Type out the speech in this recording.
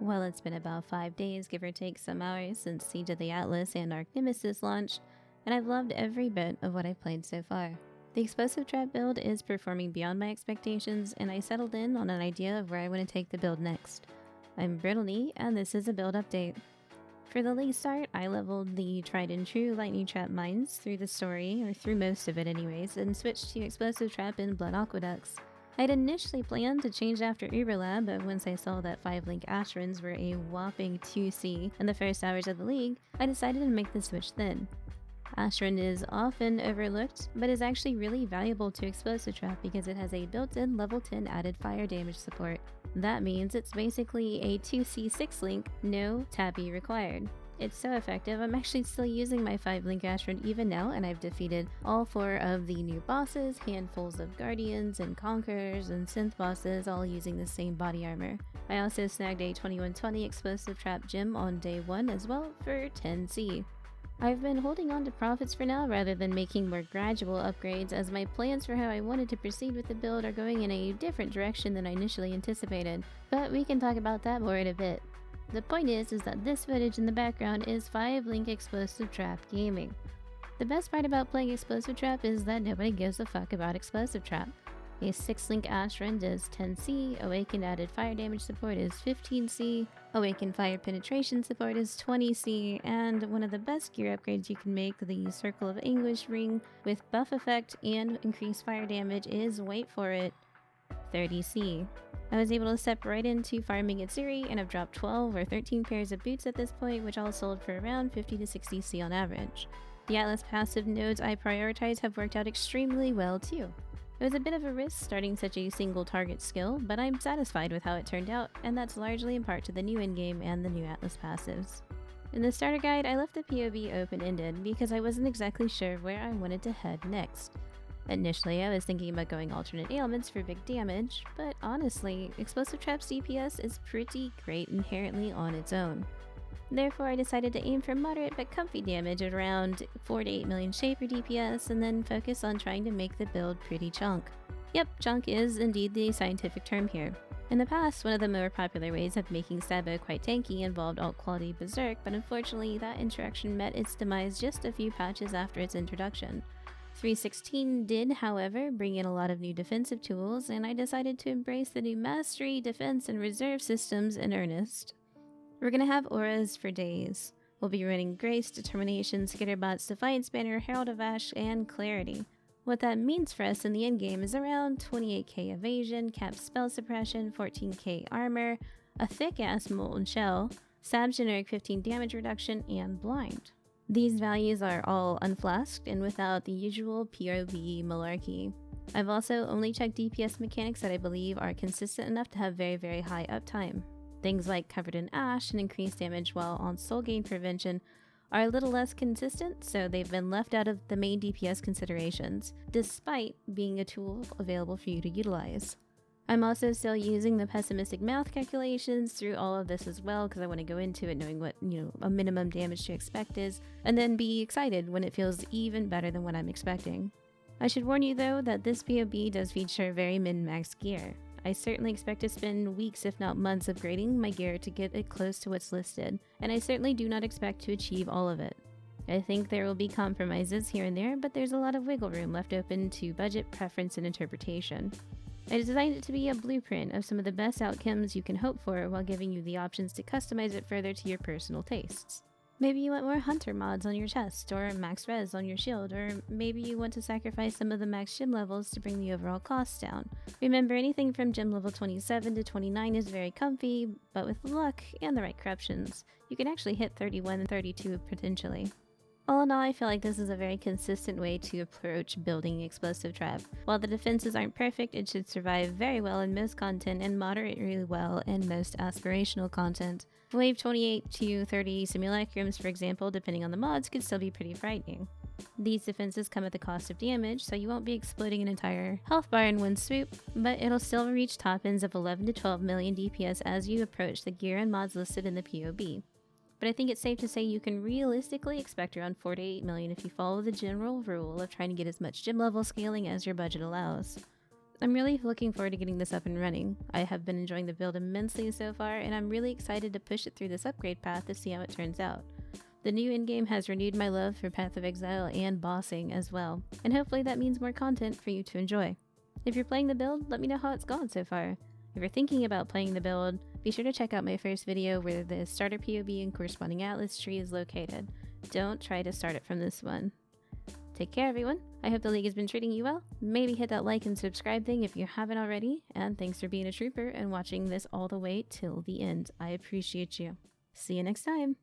Well, it's been about 5 days, give or take some hours, since Siege of the Atlas and Arch Nemesis launched, and I've loved every bit of what I've played so far. The explosive trap build is performing beyond my expectations, and I settled in on an idea of where I want to take the build next. I'm Brittany, and this is a build update. For the league start, I leveled the tried and true lightning trap mines through the story, or through most of it anyways, and switched to explosive trap and blood aqueducts. I'd initially planned to change after Uberlab, but once I saw that 5-link Ashrins were a whopping 2C in the first hours of the league, I decided to make the switch then. Ashrin is often overlooked, but is actually really valuable to Explosive Trap because it has a built-in level 10 added fire damage support. That means it's basically a 2C 6-link, no tabby required. It's so effective, I'm actually still using my 5-link Ashrin even now, and I've defeated all 4 of the new bosses, handfuls of guardians and conquerors and synth bosses, all using the same body armor. I also snagged a 2120 explosive trap gem on day 1 as well for 10C. I've been holding on to profits for now rather than making more gradual upgrades, as my plans for how I wanted to proceed with the build are going in a different direction than I initially anticipated, but we can talk about that more in a bit. The point is that this footage in the background is 5-link Explosive Trap gaming. The best part about playing Explosive Trap is that nobody gives a fuck about Explosive Trap. A 6-link Ashrin does 10C, Awakened added fire damage support is 15C, Awakened fire penetration support is 20C, and one of the best gear upgrades you can make, the Circle of Anguish ring with buff effect and increased fire damage is, wait for it, 30C. I was able to step right into farming Itsuri, and I've dropped 12 or 13 pairs of boots at this point, which all sold for around 50 to 60C on average. The Atlas passive nodes I prioritize have worked out extremely well too. It was a bit of a risk starting such a single target skill, but I'm satisfied with how it turned out, and that's largely in part to the new endgame and the new Atlas passives. In the starter guide, I left the PoB open-ended because I wasn't exactly sure where I wanted to head next. Initially, I was thinking about going alternate ailments for big damage, but honestly, Explosive Trap's DPS is pretty great inherently on its own. Therefore, I decided to aim for moderate but comfy damage at around 4 to 8 million Shaper DPS and then focus on trying to make the build pretty chunk. Yep, chunk is indeed the scientific term here. In the past, one of the more popular ways of making Sabo quite tanky involved alt-quality Berserk, but unfortunately that interaction met its demise just a few patches after its introduction. 3.16 did, however, bring in a lot of new defensive tools, and I decided to embrace the new Mastery, Defense, and Reserve systems in earnest. We're gonna have auras for days. We'll be running Grace, Determination, Skitterbots, Defiance Banner, Herald of Ash, and Clarity. What that means for us in the endgame is around 28k evasion, capped spell suppression, 14k armor, a thick-ass molten shell, Sab's generic 15 damage reduction, and blind. These values are all unflasked and without the usual PoB malarkey. I've also only checked DPS mechanics that I believe are consistent enough to have very, very high uptime. Things like Covered in Ash and increased damage while on soul gain prevention are a little less consistent, so they've been left out of the main DPS considerations, despite being a tool available for you to utilize. I'm also still using the pessimistic math calculations through all of this as well, because I want to go into it knowing what, a minimum damage to expect is, and then be excited when it feels even better than what I'm expecting. I should warn you though that this PoB does feature very min-max gear. I certainly expect to spend weeks if not months upgrading my gear to get it close to what's listed, and I certainly do not expect to achieve all of it. I think there will be compromises here and there, but there's a lot of wiggle room left open to budget, preference, and interpretation. I designed it to be a blueprint of some of the best outcomes you can hope for while giving you the options to customize it further to your personal tastes. Maybe you want more hunter mods on your chest, or max res on your shield, or maybe you want to sacrifice some of the max gem levels to bring the overall cost down. Remember, anything from gem level 27 to 29 is very comfy, but with luck and the right corruptions, you can actually hit 31 and 32 potentially. All in all, I feel like this is a very consistent way to approach building Explosive Trap. While the defenses aren't perfect, it should survive very well in most content and moderate really well in most aspirational content. Wave 28 to 30 simulacrums, for example, depending on the mods, could still be pretty frightening. These defenses come at the cost of damage, so you won't be exploding an entire health bar in one swoop, but it'll still reach top ends of 11 to 12 million DPS as you approach the gear and mods listed in the PoB. But I think it's safe to say you can realistically expect around 4 to 8 million if you follow the general rule of trying to get as much gem level scaling as your budget allows. I'm really looking forward to getting this up and running. I have been enjoying the build immensely so far, and I'm really excited to push it through this upgrade path to see how it turns out. The new endgame has renewed my love for Path of Exile and bossing as well, and hopefully that means more content for you to enjoy. If you're playing the build, let me know how it's gone so far. If you're thinking about playing the build, be sure to check out my first video where the starter PoB and corresponding atlas tree is located. Don't try to start it from this one. Take care, everyone. I hope the league has been treating you well. Maybe hit that like and subscribe thing if you haven't already. And thanks for being a trooper and watching this all the way till the end. I appreciate you. See you next time.